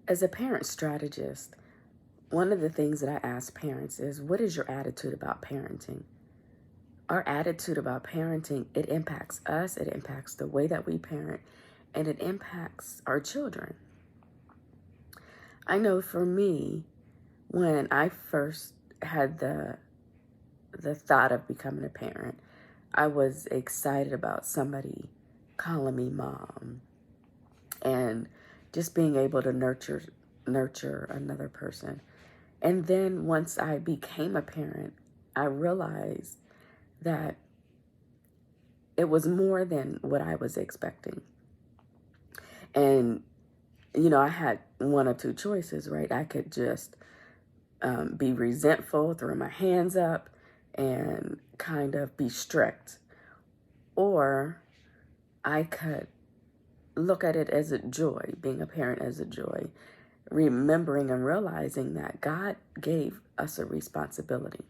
As a parent strategist, one of the things that I ask parents is, what is your attitude about parenting? Our attitude about parenting, it impacts us, it impacts the way that we parent, and it impacts our children. I know for me, when I first had the thought of becoming a parent, I was excited about somebody calling me mom and just being able to nurture another person. And then once I became a parent, I realized that it was more than what I was expecting. And, I had one or two choices, right? I could just be resentful, throw my hands up, and kind of be strict. Or I could look at it as a joy, being a parent as a joy, remembering and realizing that God gave us a responsibility.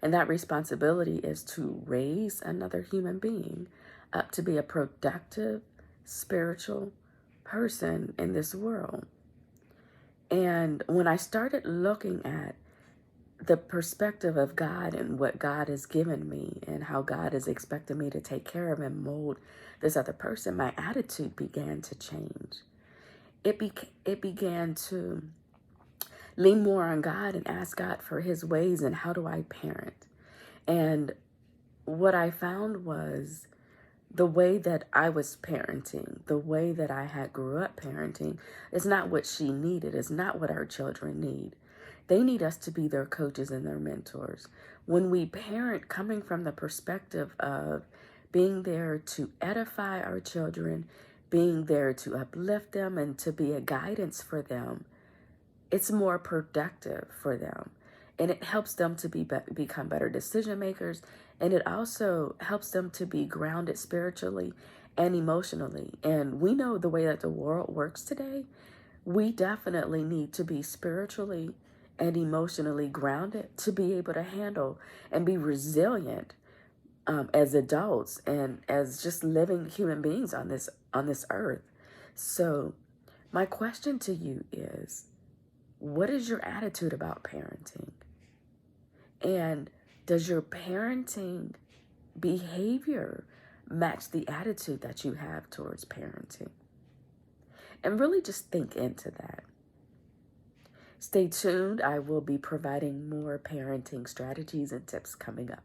And that responsibility is to raise another human being up to be a productive, spiritual person in this world. And when I started looking at the perspective of God and what God has given me and how God is expecting me to take care of and mold this other person, my attitude began to change. It began to lean more on God and ask God for his ways and how do I parent. And what I found was the way that I was parenting, the way that I had grew up parenting is not what she needed, is not what our children need. They need us to be their coaches and their mentors. When we parent coming from the perspective of being there to edify our children, being there to uplift them and to be a guidance for them, it's more productive for them. And it helps them to become better decision makers. And it also helps them to be grounded spiritually and emotionally. And we know the way that the world works today, we definitely need to be spiritually and emotionally grounded to be able to handle and be resilient as adults and as just living human beings on this earth. So my question to you is, what is your attitude about parenting? And does your parenting behavior match the attitude that you have towards parenting? And really just think into that. Stay tuned. I will be providing more parenting strategies and tips coming up.